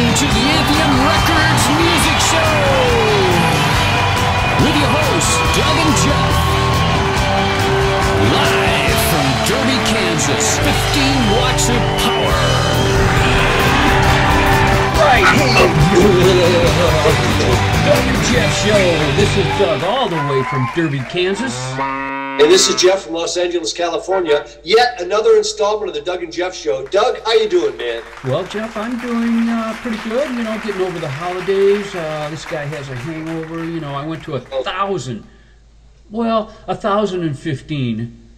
to the Anthem Records Music Show with your hosts, Doug and Jeff. Live from Derby, Kansas, 15 watts of power. Right, Doug and Jeff Show. This is Doug all the way from Derby, Kansas. And this is Jeff from Los Angeles, California. Yet another installment of the Doug and Jeff Show. Doug, how you doing, man? Well, Jeff, I'm doing pretty good. You know, getting over the holidays. This guy has a hangover. You know, I went to 1,015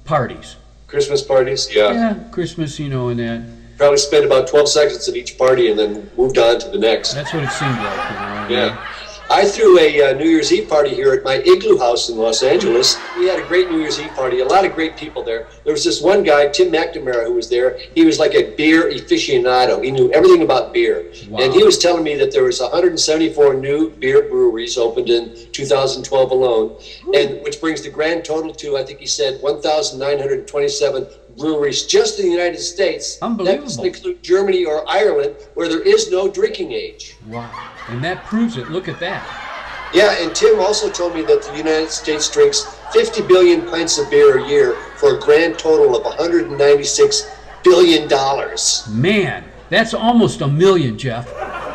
parties. Christmas parties? Yeah. Yeah, Christmas, you know, and that. Probably spent about 12 seconds at each party and then moved on to the next. That's what it seemed like, you know. Yeah. I threw a New Year's Eve party here at my Igloo house in Los Angeles. We had a great New Year's Eve party, a lot of great people there. There was this one guy, Tim McNamara, who was there. He was like a beer aficionado. He knew everything about beer. Wow. And he was telling me that there was 174 new beer breweries opened in 2012 alone, and which brings the grand total to, I think he said, 1,927 breweries just in the United States. Unbelievable. That doesn't include Germany or Ireland, where there is no drinking age. Wow. And that proves it. Look at that. Yeah, and Tim also told me that the United States drinks 50 billion pints of beer a year for a grand total of $196 billion. Man, that's almost a million, Jeff.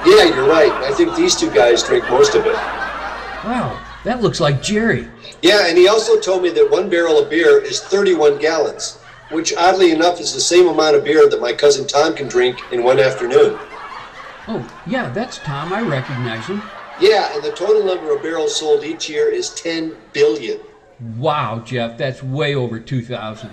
Yeah, you're right. I think these two guys drink most of it. Wow, that looks like Jerry. Yeah, and he also told me that one barrel of beer is 31 gallons, which oddly enough is the same amount of beer that my cousin Tom can drink in one afternoon. Oh, yeah, that's Tom. I recognize him. Yeah, and the total number of barrels sold each year is 10 billion. Wow, Jeff, that's way over 2,000.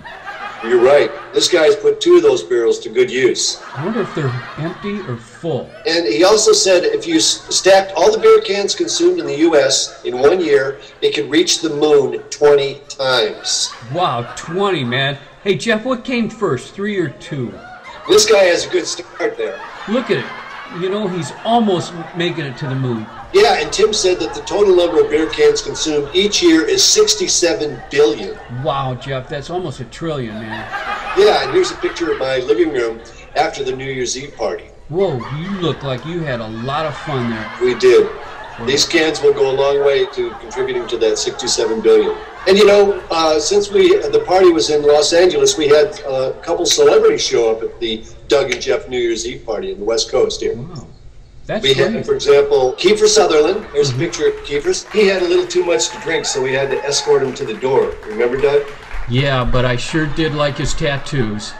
You're right. This guy's put two of those barrels to good use. I wonder if they're empty or full. And he also said if you stacked all the beer cans consumed in the U.S. in 1 year, it could reach the moon 20 times. Wow, 20, man. Hey, Jeff, what came first, 3 or 2? This guy has a good start there. Look at it. You know, he's almost making it to the moon. Yeah, and Tim said that the total number of beer cans consumed each year is 67 billion. Wow, Jeff, that's almost 1 trillion, man. Yeah, and here's a picture of my living room after the New Year's Eve party. Whoa, you look like you had a lot of fun there. We did. These cans will go a long way to contributing to that 67 billion. And you know, since the party was in Los Angeles, we had a couple celebrities show up at the Doug and Jeff New Year's Eve party in the West Coast here. Wow. That's We great. had, for example, Kiefer Sutherland. Here's a picture of Kiefer's. He had a little too much to drink, so we had to escort him to the door. Remember, Doug? Yeah, but I sure did like his tattoos.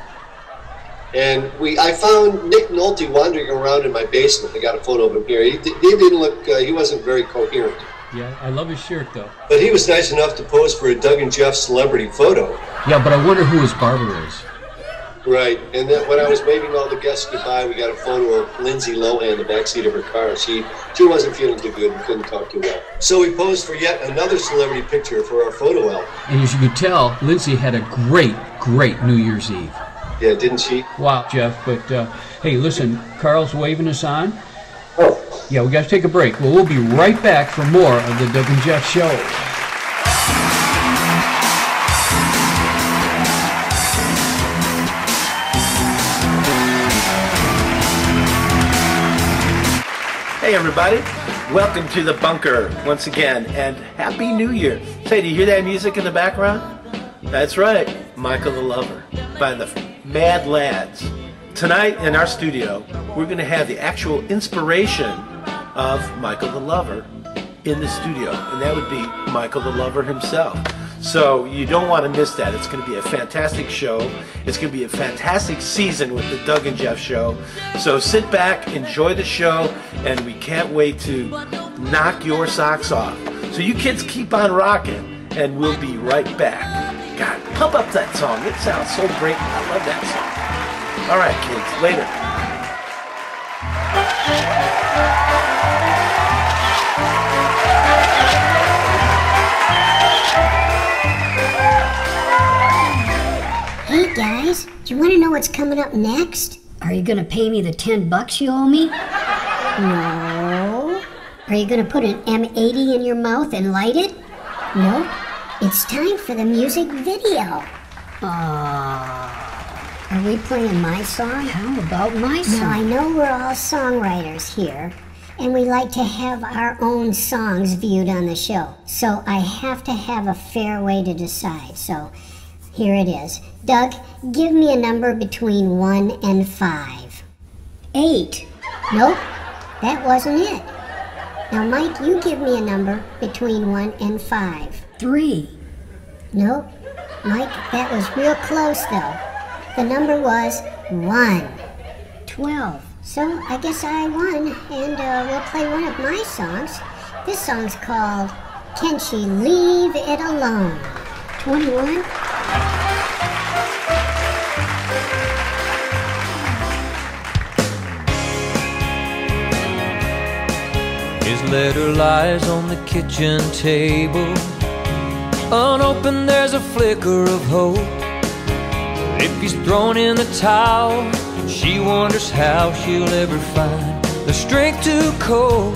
And I found Nick Nolte wandering around in my basement. I got a photo of him here. He didn't look, he wasn't very coherent. Yeah, I love his shirt, though. But he was nice enough to pose for a Doug and Jeff celebrity photo. Yeah, but I wonder who his barber is. Right, and then when I was waving all the guests goodbye, we got a photo of Lindsay Lohan in the backseat of her car. She wasn't feeling too good and couldn't talk too well. So we posed for yet another celebrity picture for our photo album. And as you could tell, Lindsay had a great New Year's Eve. Yeah, didn't she? Wow, Jeff, but hey, listen, Carl's waving us on. Oh. Yeah, we got to take a break. Well, we'll be right back for more of the Doug and Jeff Show. Hey everybody, welcome to the bunker once again, and Happy New Year. Say, do you hear that music in the background? That's right, Michael the Lover by the Mad Lads. Tonight in our studio, we're going to have the actual inspiration of Michael the Lover in the studio, and that would be Michael the Lover himself. So you don't want to miss that. It's going to be a fantastic show. It's going to be a fantastic season with the Doug and Jeff Show. So sit back, enjoy the show, and we can't wait to knock your socks off. So you kids keep on rocking, and we'll be right back. God, pump up that song. It sounds so great. I love that song. All right, kids, later. Hey guys, do you want to know what's coming up next? Are you gonna pay me the $10 you owe me? No. Are you going to put an M80 in your mouth and light it? No. It's time for the music video. Are we playing my song? How about my song? Now, I know we're all songwriters here, and we like to have our own songs viewed on the show. So I have to have a fair way to decide. So here it is. Doug, give me a number between 1 and 5. 8. Nope, that wasn't it. Now, Mike, you give me a number between 1 and 5. 3. Nope. Mike, that was real close, though. The number was 1. 12. So I guess I won, and we'll play one of my songs. This song's called Can She Leave It Alone? 21. His letter lies on the kitchen table. Unopened, there's a flicker of hope. If he's thrown in the towel, she wonders how she'll ever find the strength to cope.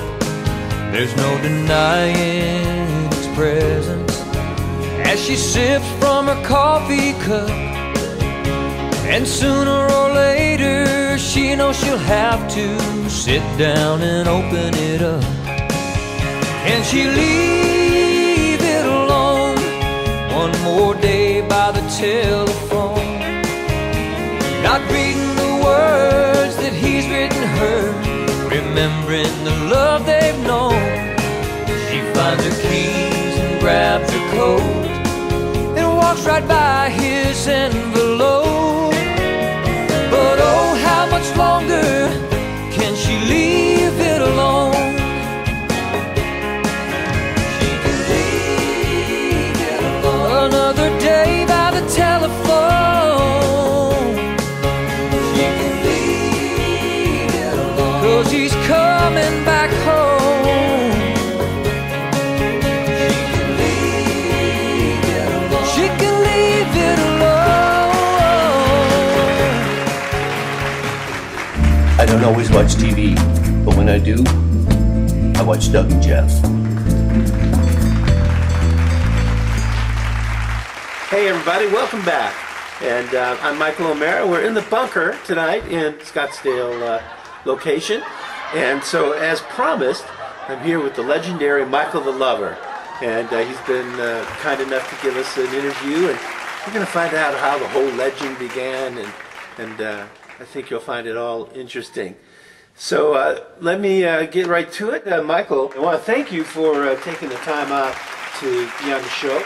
There's no denying its presence as she sips from her coffee cup. And sooner or later, she knows she'll have to sit down and open it up. Can she leave it alone one more day by the telephone? Not reading the words that he's written her, remembering the love they've known. She finds her keys and grabs her coat and walks right by his envelope. But oh, how much longer can she leave it alone? She can leave it alone another day by the telephone. She can leave it alone 'cause he's coming back home. She can leave it alone. She can leave it alone. I don't always watch TV, but when I do, I watch Doug and Jeff. Hey everybody, welcome back. And I'm Michael O'Mara. We're in the bunker tonight in Scottsdale location. And so as promised, I'm here with the legendary Michael the Lover. And he's been kind enough to give us an interview. And we're going to find out how the whole legend began. And I think you'll find it all interesting. So let me get right to it. Michael, I want to thank you for taking the time out to be on the show.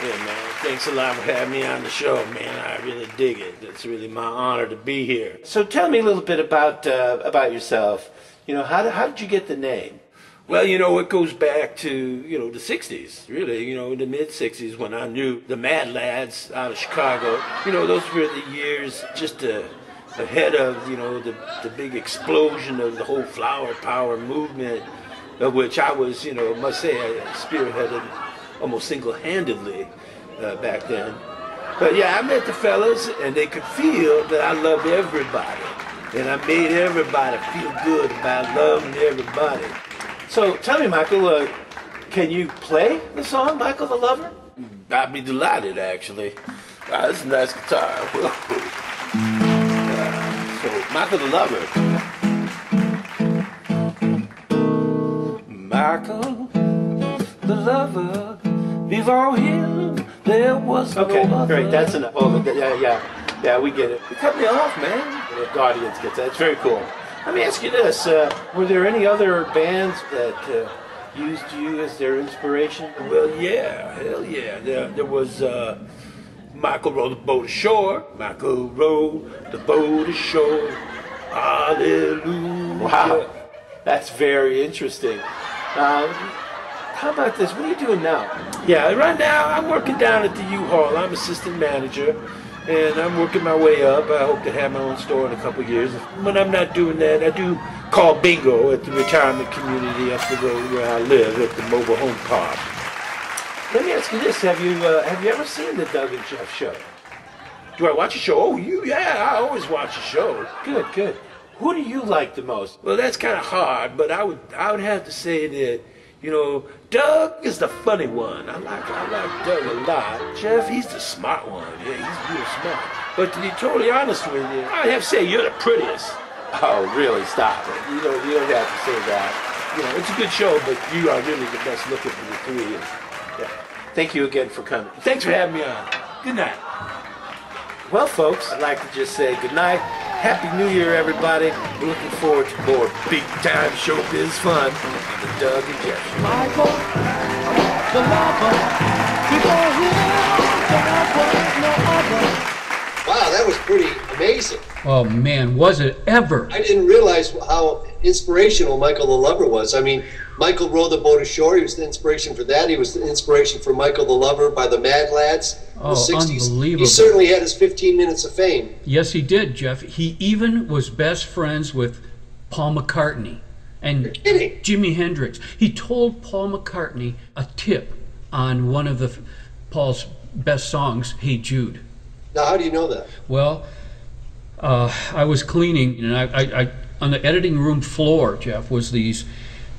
Yeah, man. Thanks a lot for having me on the show, man. I really dig it. It's really my honor to be here. So tell me a little bit about yourself. You know, how did you get the name? Well, you know, it goes back to, you know, the 60s, really, you know, the mid-60s when I knew the Mad Lads out of Chicago. You know, those were the years just ahead of, you know, the big explosion of the whole flower power movement, of which I was, you know, must say, I spearheaded almost single-handedly back then. But yeah, I met the fellas, and they could feel that I loved everybody. And I made everybody feel good about loving everybody. So tell me, Michael, can you play the song Michael the Lover? I'd be delighted, actually. This is a nice guitar. So Michael the Lover. Michael the Lover, before him there was no Okay, other. great, that's enough. Oh, yeah, we get it. You cut me off, man. The audience gets that. It's very cool. Let me ask you this. Were there any other bands that used you as their inspiration? Well, yeah, hell yeah. There was Michael rowed the boat ashore. Michael rowed the boat ashore. Hallelujah. Wow, that's very interesting. How about this? What are you doing now? Yeah, right now I'm working down at the U-Haul. I'm assistant manager, and I'm working my way up. I hope to have my own store in a couple of years. When I'm not doing that, I do call bingo at the retirement community up the road where I live at the mobile home park. Let me ask you this: Have you ever seen the Doug and Jeff show? Do I watch a show? Oh, yeah, I always watch a show. Good, good. Who do you like the most? Well, that's kind of hard, but I would have to say that, You know, Doug is the funny one. I like Doug a lot. Jeff, he's the smart one. Yeah, he's real smart. But to be totally honest with you, I have to say you're the prettiest. Oh, really? Stop it. You don't have to say that. You know, it's a good show, but you are really the best looking of the three. Yeah. Thank you again for coming. Thanks for having me on. Good night. Well, folks, I'd like to just say good night. Happy New Year, everybody. We're looking forward to more big-time showbiz fun on the Doug and Jeff Show. Michael, the lover, people here, no other. Wow, that was pretty amazing. Oh man, was it ever? I didn't realize how inspirational Michael the Lover was. I mean, Michael rowed the boat ashore. He was the inspiration for that. He was the inspiration for Michael the Lover by the Mad Lads in the 60s. Unbelievable. He certainly had his 15 minutes of fame. Yes, he did, Jeff. He even was best friends with Paul McCartney and Jimi Hendrix. He told Paul McCartney a tip on one of Paul's best songs, Hey Jude. Now, how do you know that? Well, I was cleaning, and I on the editing room floor, Jeff, was these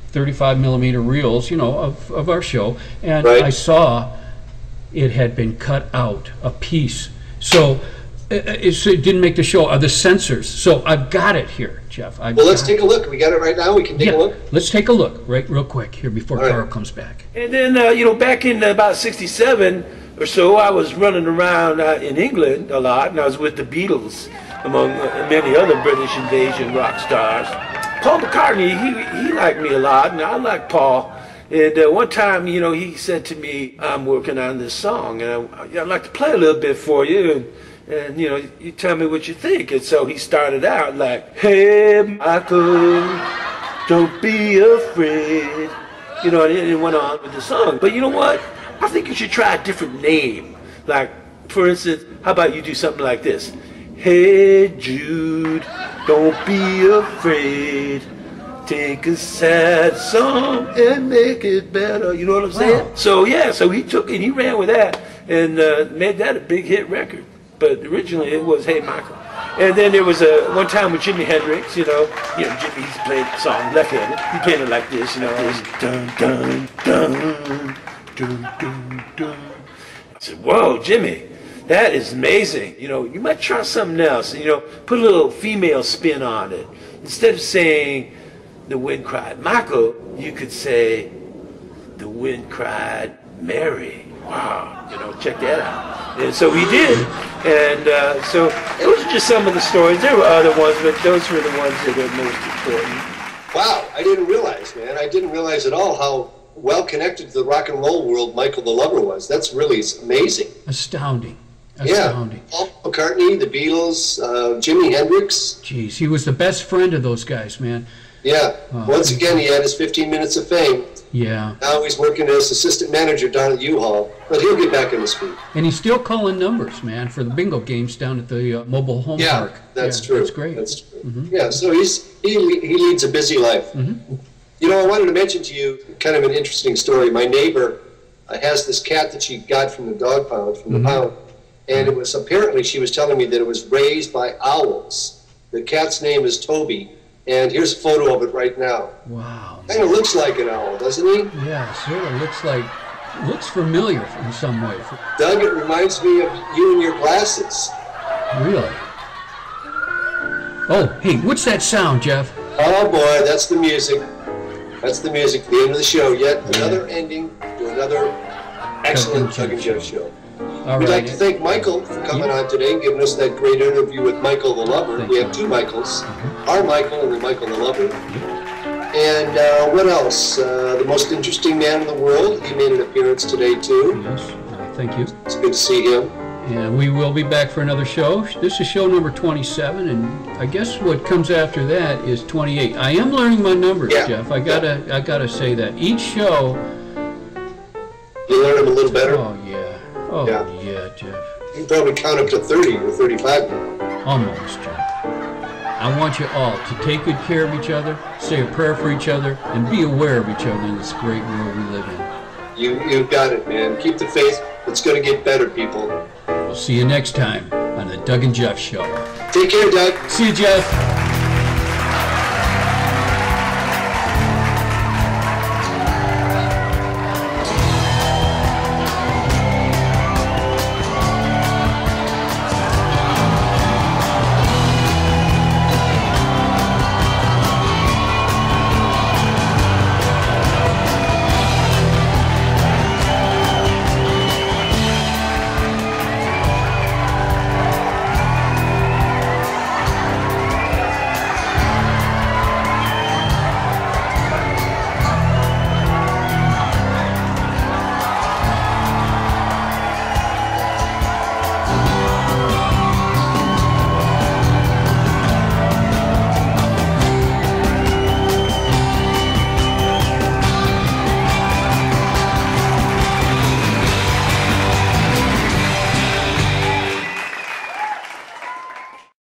35 millimeter reels, you know, of our show, and I saw it had been cut out a piece, so it didn't make the show. The censors, so I've got it here, Jeff. Well, let's take a look. We got it right now. We can take a look. Let's take a look real quick here before Carl comes back. And then you know, back in about '67 or so, I was running around in England a lot, and I was with the Beatles, among many other British invasion rock stars. Paul McCartney, he liked me a lot, and I liked Paul. And one time, you know, he said to me, I'm working on this song, and I'd like to play a little bit for you, and you know, you tell me what you think. And so he started out like, hey, Michael, don't be afraid. You know, and it went on with the song. But you know what? I think you should try a different name. Like, for instance, how about you do something like this? Hey Jude, don't be afraid. Take a sad song and make it better. You know what I'm saying? Wow. So yeah, so he took it, he ran with that and made that a big hit record. But originally it was Hey Michael. And then there was one time with Jimi Hendrix, you know, Jimmy's played the song left-handed. He played it like this, you know, this dun dun dun dun dun dun. I said, whoa, Jimmy. That is amazing. You know, you might try something else. You know, put a little female spin on it. Instead of saying the wind cried Michael, you could say the wind cried Mary. Wow, you know, check that out. And so he did. And so those are just some of the stories. There were other ones, but those were the ones that are most important. Wow, I didn't realize, man. I didn't realize at all how well connected to the rock and roll world Michael the Lover was. That's really amazing. Astounding. Astounding. Yeah, Paul McCartney, the Beatles, Jimi Hendrix. Jeez, he was the best friend of those guys, man. Yeah. Once again, he had his 15 minutes of fame. Yeah. Now he's working as assistant manager down at U-Haul, but he'll get back in the speed. And he's still calling numbers, man, for the bingo games down at the mobile home park. That's true. That's great. That's true. Mm-hmm. Yeah, so he leads a busy life. Mm-hmm. You know, I wanted to mention to you kind of an interesting story. My neighbor has this cat that she got from the dog pound, from the pound. And it was apparently, she was telling me that it was raised by owls. The cat's name is Toby, and here's a photo of it right now. Wow. Kind of looks like an owl, doesn't he? Yeah, sort of looks familiar in some way. Doug, it reminds me of you and your glasses. Really? Oh, hey, what's that sound, Jeff? Oh boy, that's the music. That's the music, the end of the show. Yet another ending to another excellent Doug and Jeff show. We'd like to thank Michael for coming on today and giving us that great interview with Michael the Lover. We have two Michaels, our Michael and the Michael the Lover. And what else? The most interesting man in the world. He made an appearance today too. Yes, thank you. It's good to see him. And we will be back for another show. This is show number 27, and I guess what comes after that is 28. I am learning my numbers, Jeff. I gotta say that each show. You learn them a little better. Oh yeah. Oh, yeah, Jeff. You can probably count up to 30 or 35 now. Almost, Jeff. I want you all to take good care of each other, say a prayer for each other, and be aware of each other in this great world we live in. You've got it, man. Keep the faith. It's going to get better, people. We'll see you next time on the Doug and Jeff Show. Take care, Doug. See you, Jeff.